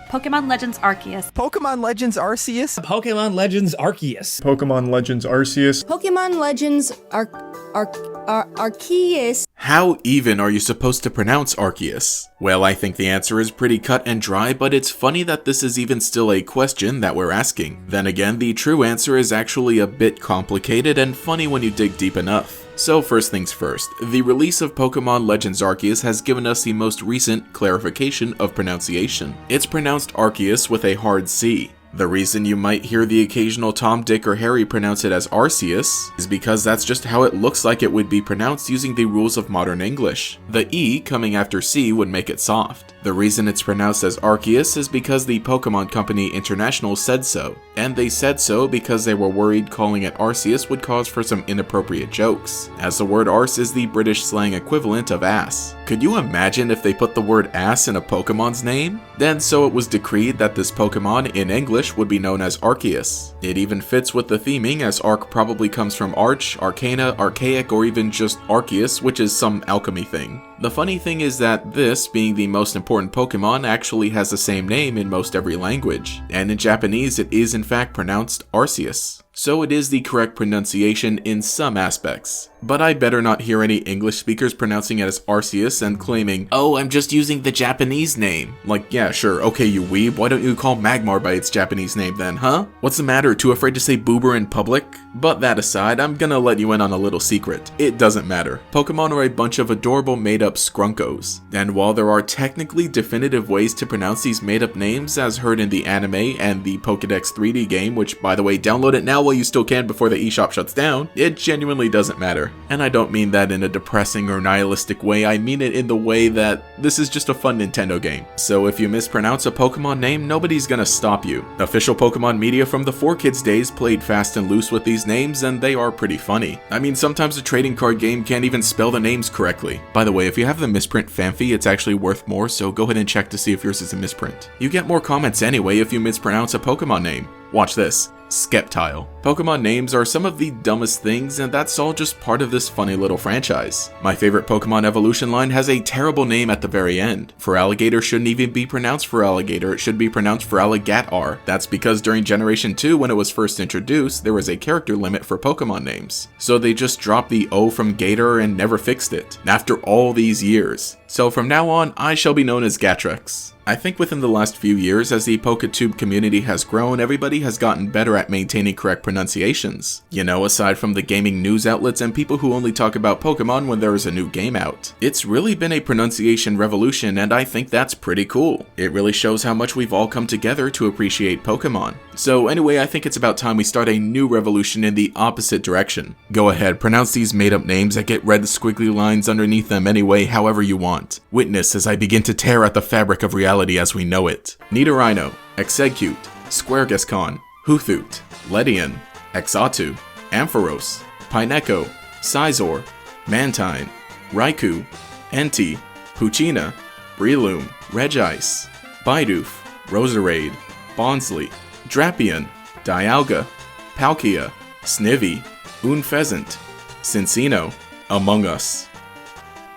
Pokemon Legends Arceus. Pokemon Legends Arceus. Pokemon Legends Arceus. Pokemon Legends Arceus. Pokemon Legends Arceus. How even are you supposed to pronounce Arceus? Well, I think the answer is pretty cut and dry, but it's funny that this is even still a question that we're asking. Then again, the true answer is actually a bit complicated and funny when you dig deep enough. So first things first, the release of Pokemon Legends Arceus has given us the most recent clarification of pronunciation. It's pronounced Arceus with a hard C. The reason you might hear the occasional Tom, Dick, or Harry pronounce it as Arceus is because that's just how it looks like it would be pronounced using the rules of modern English. The E coming after C would make it soft. The reason it's pronounced as Arceus is because the Pokemon Company International said so, and they said so because they were worried calling it Arceus would cause for some inappropriate jokes, as the word arse is the British slang equivalent of ass. Could you imagine if they put the word ass in a Pokemon's name? Then so it was decreed that this Pokemon in English would be known as Arceus. It even fits with the theming, as Arc probably comes from Arch, Arcana, Archaic, or even just Arceus, which is some alchemy thing. The funny thing is that this, being the most important Pokemon, actually has the same name in most every language, and in Japanese it is in fact pronounced Arceus. So it is the correct pronunciation in some aspects. But I better not hear any English speakers pronouncing it as Arceus and claiming, "Oh, I'm just using the Japanese name." Like, yeah, sure, okay you weeb, why don't you call Magmar by its Japanese name then, huh? What's the matter, too afraid to say boober in public? But that aside, I'm gonna let you in on a little secret. It doesn't matter. Pokemon are a bunch of adorable made-up skrunkos. And while there are technically definitive ways to pronounce these made-up names, as heard in the anime and the Pokédex 3D game, which by the way, download it now while you still can before the eShop shuts down, it genuinely doesn't matter. And I don't mean that in a depressing or nihilistic way, I mean it in the way that this is just a fun Nintendo game. So if you mispronounce a Pokemon name, nobody's gonna stop you. Official Pokemon media from the 4Kids days played fast and loose with these names, and they are pretty funny. I mean, sometimes a trading card game can't even spell the names correctly. By the way, if you have the misprint Phanpy, it's actually worth more, so go ahead and check to see if yours is a misprint. You get more comments anyway if you mispronounce a Pokemon name. Watch this. Skeptile. Pokemon names are some of the dumbest things, and that's all just part of this funny little franchise. My favorite Pokemon evolution line has a terrible name at the very end. For alligator shouldn't even be pronounced for alligator, it should be pronounced for alligator. That's because during Generation 2 when it was first introduced, there was a character limit for Pokemon names. So they just dropped the O from Gator and never fixed it, after all these years. So from now on, I shall be known as Gatrex. I think within the last few years, as the PokeTube community has grown, everybody has gotten better at maintaining correct pronunciations. You know, aside from the gaming news outlets and people who only talk about Pokemon when there is a new game out. It's really been a pronunciation revolution, and I think that's pretty cool. It really shows how much we've all come together to appreciate Pokemon. So anyway, I think it's about time we start a new revolution in the opposite direction. Go ahead, pronounce these made-up names that get red squiggly lines underneath them anyway, however you want. Witness as I begin to tear at the fabric of reality as we know it. Nidorino, Exegcute, Squargascon, Hoothoot, Ledian, Exatu, Ampharos, Pineco, Scizor, Mantine, Raikou, Entei, Poochyena, Breloom, Regice, Bidoof, Roserade, Bonsly, Drapion, Dialga, Palkia, Snivy, Unfezant, Cincino, Among Us,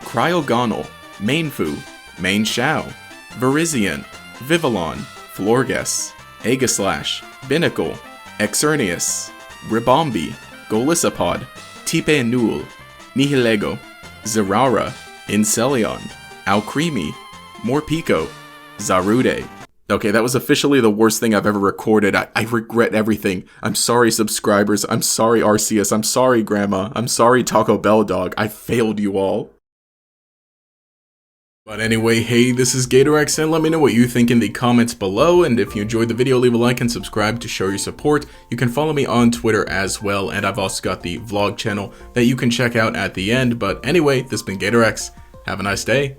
Cryogonal, Mainfu, Mainshao, Virizion, Vivillon, Florges, Aegislash, Binacle, Exerneas, Ribombee, Golisopod, Tipeanul, Nihilego, Zeraora, Inceleon, Alcremie, Morpeko, Zarude. Okay, that was officially the worst thing I've ever recorded. I regret everything. I'm sorry, subscribers. I'm sorry, Arceus. I'm sorry, Grandma. I'm sorry, Taco Bell Dog. I failed you all. But anyway, hey, this is GatorX, and let me know what you think in the comments below, and if you enjoyed the video, leave a like and subscribe to show your support. You can follow me on Twitter as well, and I've also got the vlog channel that you can check out at the end. But anyway, this has been GatorX. Have a nice day.